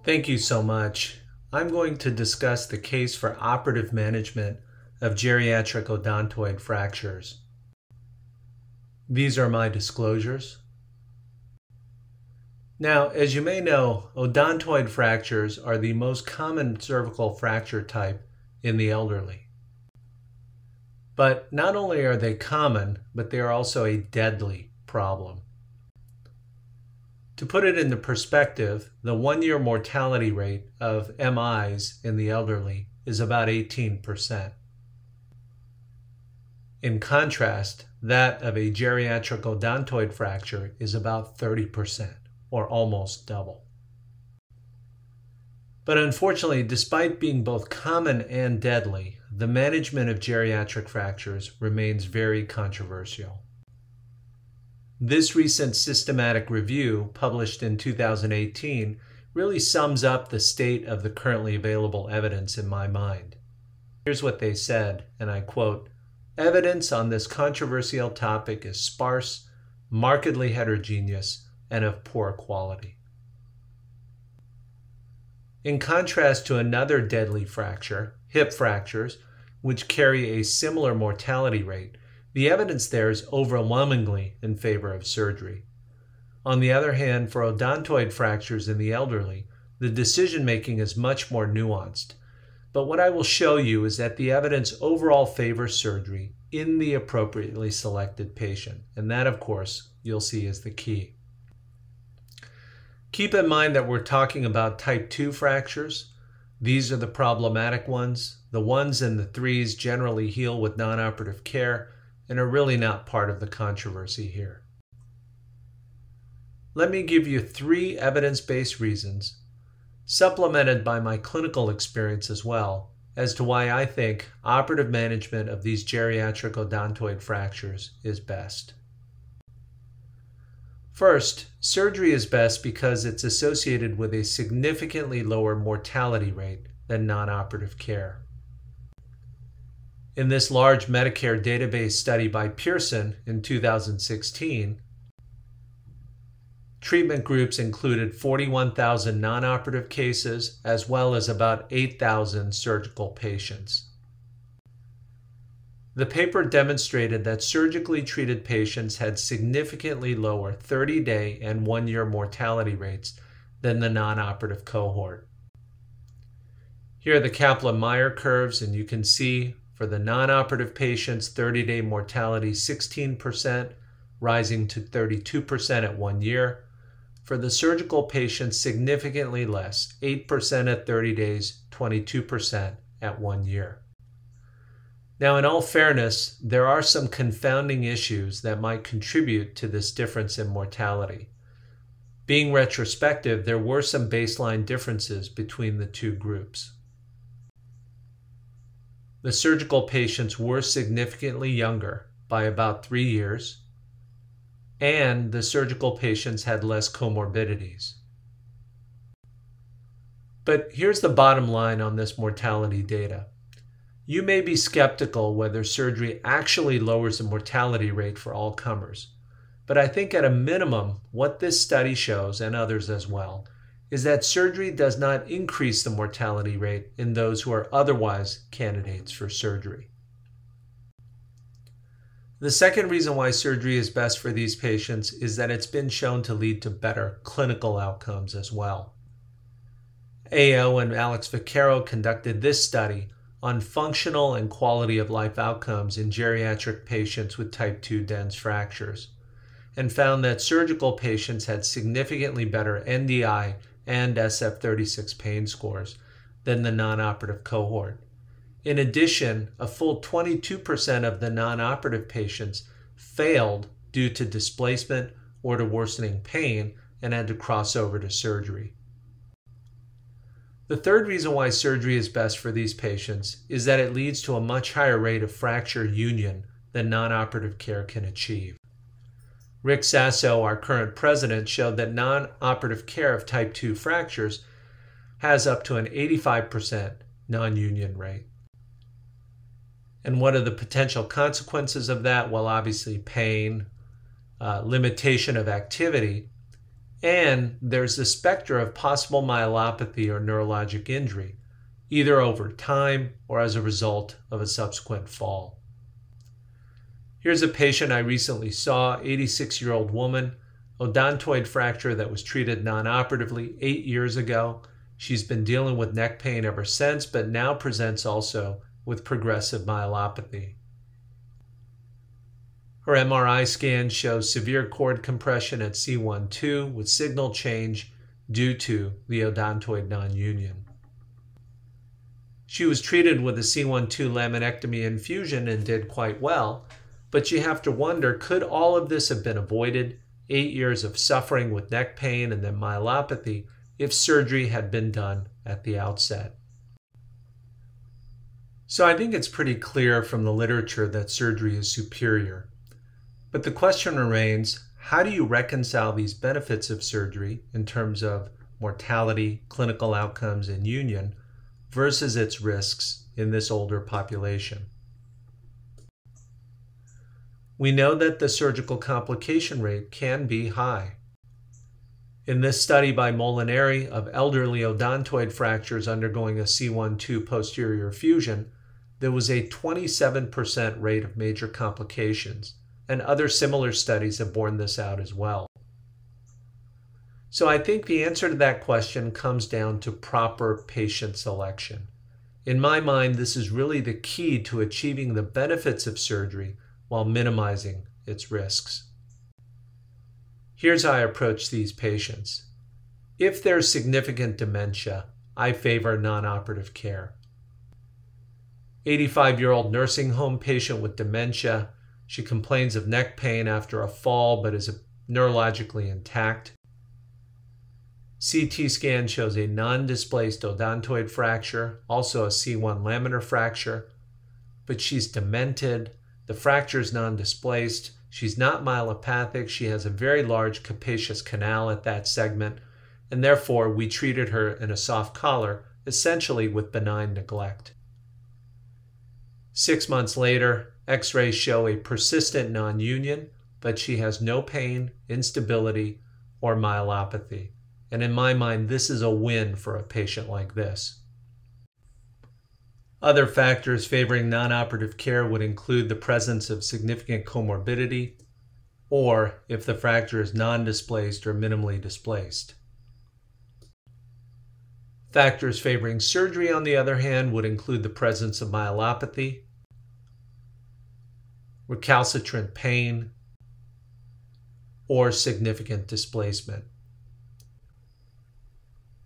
Thank you so much. I'm going to discuss the case for operative management of geriatric odontoid fractures. These are my disclosures. Now, as you may know, odontoid fractures are the most common cervical fracture type in the elderly. But not only are they common, but they are also a deadly problem. To put it into perspective, the one-year mortality rate of MIs in the elderly is about 18%. In contrast, that of a geriatric odontoid fracture is about 30%, or almost double. But unfortunately, despite being both common and deadly, the management of geriatric fractures remains very controversial. This recent systematic review, published in 2018, really sums up the state of the currently available evidence in my mind. Here's what they said, and I quote, "Evidence on this controversial topic is sparse, markedly heterogeneous, and of poor quality." In contrast to another deadly fracture, hip fractures, which carry a similar mortality rate, the evidence there is overwhelmingly in favor of surgery. On the other hand, for odontoid fractures in the elderly, the decision-making is much more nuanced. But what I will show you is that the evidence overall favors surgery in the appropriately selected patient. And that, of course, you'll see is the key. Keep in mind that we're talking about type 2 fractures. These are the problematic ones. The 1s and the 3s generally heal with non-operative care and are really not part of the controversy here. Let me give you 3 evidence-based reasons, supplemented by my clinical experience as well, as to why I think operative management of these geriatric odontoid fractures is best. First, surgery is best because it's associated with a significantly lower mortality rate than non-operative care. In this large Medicare database study by Pearson in 2016, treatment groups included 41,000 non-operative cases as well as about 8,000 surgical patients. The paper demonstrated that surgically treated patients had significantly lower 30-day and 1-year mortality rates than the non-operative cohort. Here are the Kaplan-Meier curves, and you can see for the non-operative patients, 30-day mortality 16%, rising to 32% at 1 year. For the surgical patients, significantly less, 8% at 30 days, 22% at 1 year. Now, in all fairness, there are some confounding issues that might contribute to this difference in mortality. Being retrospective, there were some baseline differences between the two groups. The surgical patients were significantly younger by about 3 years, and the surgical patients had less comorbidities. But here's the bottom line on this mortality data. You may be skeptical whether surgery actually lowers the mortality rate for all comers, but I think at a minimum, what this study shows, and others as well, is that surgery does not increase the mortality rate in those who are otherwise candidates for surgery. The second reason why surgery is best for these patients is that it's been shown to lead to better clinical outcomes as well. AO and Alex Vaquero conducted this study on functional and quality of life outcomes in geriatric patients with type 2 dense fractures, and found that surgical patients had significantly better NDI and SF-36 pain scores than the non-operative cohort. In addition, a full 22% of the non-operative patients failed due to displacement or to worsening pain and had to cross over to surgery. The third reason why surgery is best for these patients is that it leads to a much higher rate of fracture union than non-operative care can achieve. Rick Sasso, our current president, showed that non-operative care of type 2 fractures has up to an 85% non-union rate. And what are the potential consequences of that? Well, obviously pain, limitation of activity, And there's the specter of possible myelopathy or neurologic injury, either over time or as a result of a subsequent fall. Here's a patient I recently saw, 86-year-old woman, odontoid fracture that was treated non-operatively 8 years ago. She's been dealing with neck pain ever since, but now presents also with progressive myelopathy. Her MRI scan shows severe cord compression at C1-2 with signal change due to the odontoid non-union. She was treated with a C1-2 laminectomy infusion and did quite well, but you have to wonder, could all of this have been avoided, 8 years of suffering with neck pain and then myelopathy, if surgery had been done at the outset? So I think it's pretty clear from the literature that surgery is superior. But the question remains, how do you reconcile these benefits of surgery in terms of mortality, clinical outcomes, and union versus its risks in this older population? We know that the surgical complication rate can be high. In this study by Molinari of elderly odontoid fractures undergoing a C1-2 posterior fusion, there was a 27% rate of major complications, and other similar studies have borne this out as well. So I think the answer to that question comes down to proper patient selection. In my mind, this is really the key to achieving the benefits of surgery while minimizing its risks. Here's how I approach these patients. If there's significant dementia, I favor non-operative care. 85-year-old nursing home patient with dementia. She complains of neck pain after a fall but is neurologically intact. CT scan shows a non-displaced odontoid fracture, also a C1 laminar fracture, but she's demented. The fracture is non-displaced. She's not myelopathic. She has a very large capacious canal at that segment, and therefore we treated her in a soft collar, essentially with benign neglect. 6 months later, X-rays show a persistent non-union, but she has no pain, instability, or myelopathy. And in my mind, this is a win for a patient like this. Other factors favoring non-operative care would include the presence of significant comorbidity, or if the fracture is non-displaced or minimally displaced. Factors favoring surgery, on the other hand, would include the presence of myelopathy, recalcitrant pain, or significant displacement.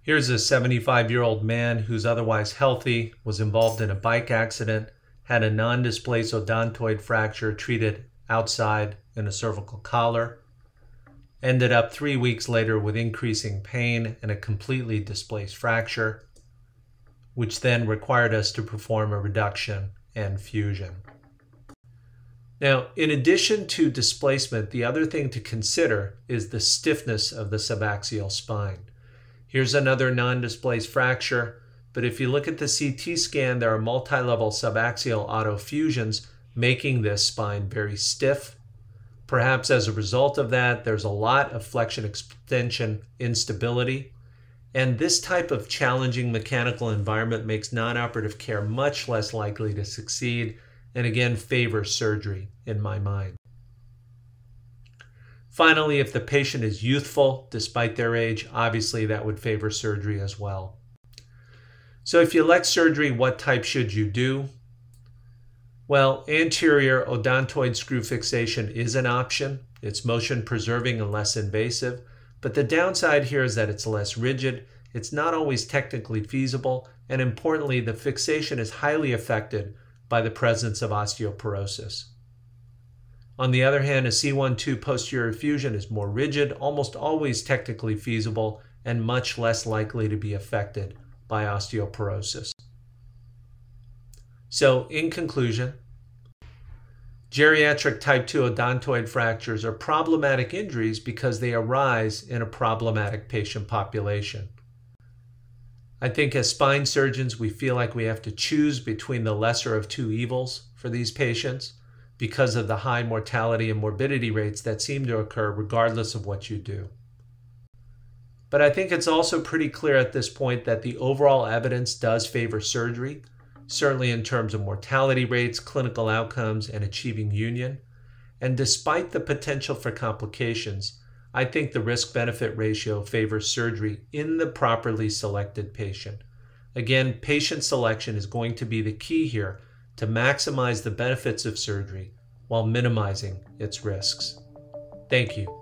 Here's a 75-year-old man who's otherwise healthy, was involved in a bike accident, had a non-displaced odontoid fracture treated outside in a cervical collar, ended up 3 weeks later with increasing pain and a completely displaced fracture, which then required us to perform a reduction and fusion. Now, in addition to displacement, the other thing to consider is the stiffness of the subaxial spine. Here's another non-displaced fracture, but if you look at the CT scan, there are multi-level subaxial autofusions making this spine very stiff. Perhaps as a result of that, there's a lot of flexion extension instability. And this type of challenging mechanical environment makes non-operative care much less likely to succeed, and again favors surgery in my mind. Finally, if the patient is youthful despite their age, obviously that would favor surgery as well. So if you elect surgery, what type should you do? Well, anterior odontoid screw fixation is an option. It's motion preserving and less invasive, but the downside here is that it's less rigid, it's not always technically feasible, and importantly, the fixation is highly affected by the presence of osteoporosis. On the other hand, a C1-2 posterior fusion is more rigid, almost always technically feasible, and much less likely to be affected by osteoporosis. So, in conclusion, geriatric type 2 odontoid fractures are problematic injuries because they arise in a problematic patient population. I think as spine surgeons, we feel like we have to choose between the lesser of two evils for these patients because of the high mortality and morbidity rates that seem to occur regardless of what you do. But I think it's also pretty clear at this point that the overall evidence does favor surgery, certainly in terms of mortality rates, clinical outcomes, and achieving union. And despite the potential for complications, I think the risk-benefit ratio favors surgery in the properly selected patient. Again, patient selection is going to be the key here to maximize the benefits of surgery while minimizing its risks. Thank you.